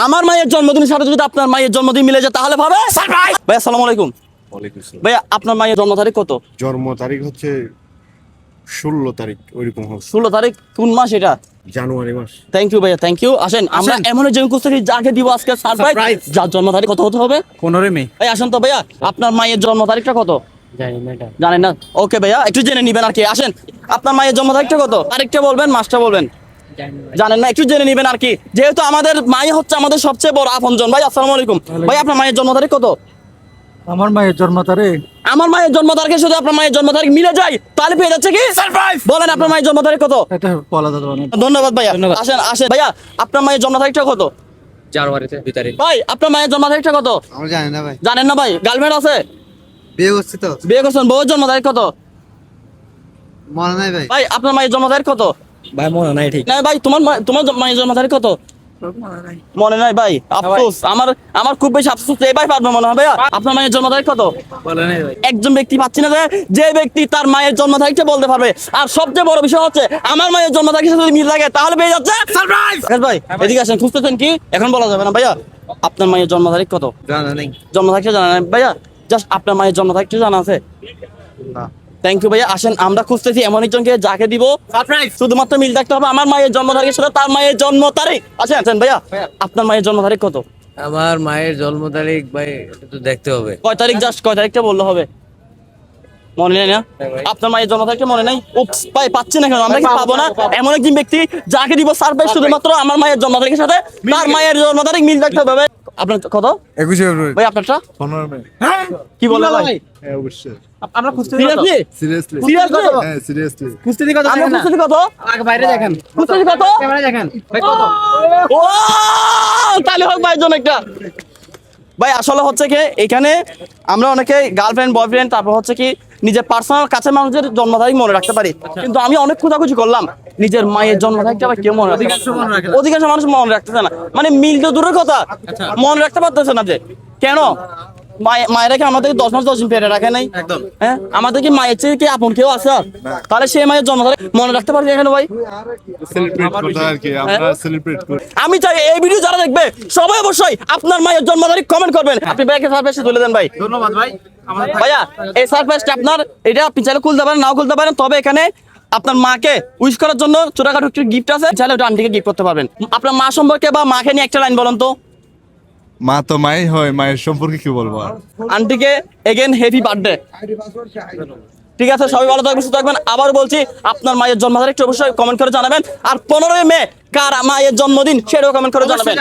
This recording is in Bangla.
আমার মায়ের জন্মদিনের সাথে যদি আপনার মায়ের জন্মদিন মিলে যায় তাহলে পাবে সারপ্রাইজ। ভাই আসসালামু আলাইকুম। ভাইয়া আপনার মায়ের জন্ম তারিখ কত? জন্ম তারিখ হচ্ছে 16 তারিখ, ওইরকম হবে। 16 তারিখ কোন মাস এটা? জানুয়ারি মাস। থ্যাংক ইউ ভাইয়া, থ্যাংক ইউ। আসেন আমরা এমন একজন কুস্তি যাকে দিব আজকে সারপ্রাইজ, যার জন্ম তারিখ কত হতে হবে? 15 মে। ভাই আসেন তো ভাইয়া, আপনার মায়ের জন্ম তারিখটা কত? জানেন না? ওকে ভাইয়া, একটু জেনে নিবেন আর কি। আসেন, আপনার মায়ের জন্ম তারিখটা কত? তারিখটা বলবেন, মাসটা বলবেন। জানেন না, একটু জেনে নিবেন আর কি, যেহেতু আমাদের মাই হচ্ছে আমাদের সবচেয়ে বড় আপনজন। ভাই আসসালামু আলাইকুম। ভাই আপনার মায়ের জন্ম তারিখ কত? আমার মায়ের জন্ম তারিখ, আমার মায়ের জন্ম তারিখের সাথে আপনার মায়ের জন্ম তারিখ মিলে যায় তাহলে পেয়ে যাচ্ছে কি সারপ্রাইজ। বলেন আপনার মায়ের জন্ম তারিখ কত? এটা বলা যাবে না। ধন্যবাদ ভাইয়া। আসেন আসেন ভাইয়া, আপনার মায়ের জন্ম তারিখটা কত? জানুয়ারিতে 2 তারিখ। ভাই আপনার মায়ের জন্ম তারিখটা কত? আমরা জানি না ভাই, জানেন না ভাই? গার্লফ্রেন্ড আছে? বিয়ে করছি তো, বিয়ে করছেন? বউয়ের জন্ম তারিখ কত? মনে নাই ভাই। ভাই আপনার মায়ের জন্ম তারিখ কত? ভাই মনে নাই ঠিক। না ভাই, তোমার মায়ের জন্ম তারিখ কত? মনে নাই ভাই, আফসোস। আমার খুব বেশি আফসোস, এবার পারবে মনে হবে। আপনার মায়ের জন্ম তারিখ কত? বলে নাই ভাই। একজন ব্যক্তি পাচ্ছি না যে ব্যক্তি তার মায়ের জন্ম তারিখটা বলতে পারবে। আর সবচেয়ে বড় বিষয় হচ্ছে আমার মায়ের জন্ম তারিখের সাথে যদি মিল লাগে তাহলে পেয়ে যাচ্ছে সারপ্রাইজ। ভাই এদিকে আসেন, খুঁজতেছেন কি? এখন বলা যাবে না ভাইয়া। আপনার মায়ের জন্ম তারিখ কত? জানা নেই। জন্ম তারিখটা জানা নাই ভাইয়া? জাস্ট আপনার মায়ের জন্ম তারিখটা জানা আছে? না। থ্যাংক ইউ ভাইয়া। আসেন আমরা খুঁজতেছি এমন একজনকে যাকে দিব সারপ্রাইজ। শুধুমাত্র মিল দেখতে হবে আমার মায়ের জন্ম তারিখের সাথে তার মায়ের জন্ম তারিখ। আসেন আসেন ভাইয়া, আপনার মায়ের জন্ম তারিখ কত? আমার মায়ের জন্ম তারিখ ভাই এটা তো দেখতে হবে। কয় তারিখ? জাস্ট কয় তারিখটা বললে হবে? মনে নেই না? আপনার মায়ের জন্ম তারিখটা মনে নাই? উপস ভাই, পাচ্ছি না কেন? আমরা কি পাবো না? এমন একজন ব্যক্তি যাকে দিব সারপ্রাইজ শুধুমাত্র আমার মায়ের জন্ম তারিখের সাথে তার মায়ের জন্ম তারিখ মিল দেখতে হবে। আপনার কত? 21 ফেব্রুয়ারি। ভাই আপনারটা? 15 মে। কি বলে ভাই? হ্যাঁ অবশ্যই। আমরা খুঁজতে সিরিয়াসলি? সিরিয়াসলি। সিরিয়াসলি? হ্যাঁ সিরিয়াসলি। খুঁজতে কত আমরা খুঁজতেছি কত? আগে বাইরে দেখেন, খুঁজতেছি কত? ক্যামেরা দেখেন ভাই কত। ও তাহলে হোক ভাই জন একটা। ভাই আসলে হচ্ছে কি এখানে আমরা অনেকে গার্লফ্রেন্ড বয়ফ্রেন্ড তারপর হচ্ছে কি নিজের পার্সোনাল কাছের মানুষের জন্ম তারিখ মনে রাখতে পারি, কিন্তু আমি অনেক খোঁজাখুঁজি করলাম নিজের মায়ের জন্ম তারিখটা আবার কেউ মনে রাখে না। অধিকাংশ মানুষ মনে রাখতেছে না, মানে মিল তো দূরের কথা, মনে রাখতে পারতেছে না। যে কেন? মায়েরা কি আমাদেরকে 10 মাস 10 দিন পেটে রাখে নাই? হ্যাঁ, আমাদের কি মায়ের চেয়ে কি আপন কেউ আছে? তাহলে সেই মায়ের জন্ম তারিখ মনে রাখতে পারছি এখানে ভাই। সেলিব্রেট করতে আর কি, আমরা সেলিব্রেট করি। আমি চাই এই ভিডিও যারা দেখবে সবাই অবশ্যই আপনার মায়ের জন্ম তারিখ কমেন্ট করবেন। আপনি ব্যাগে সারপ্রাইজ তুলে দেন ভাই। ধন্যবাদ ভাই। ভাইয়া এই সারপ্রাইজটা আপনার, এটা আপনি চাইলে খুলতে পারেন নাও খুলতে পারেন, তবে এখানে আপনার মাকে উইশ করার জন্য ছোটখাটো একটা গিফট আছে, চাইলে ওটা আন্টিকে গিফট করতে পারবেন। আপনার মা সম্পর্কে বা মাকে নিয়ে একটা লাইন বলুন তো। মা তো মাই হয়, মায়ের সম্পর্কে কি বলবো আর? আন্টিকে এগেন হ্যাপি বার্থডে। ঠিক আছে, সবাই ভালো থাকবেন, সুস্থ থাকবেন। আবার বলছি আপনার মায়ের জন্ম তারিখটা অবশ্যই কমেন্ট করে জানাবেন। আর 15 মে কার মায়ের জন্মদিন সেটাও কমেন্ট করে জানাবেন।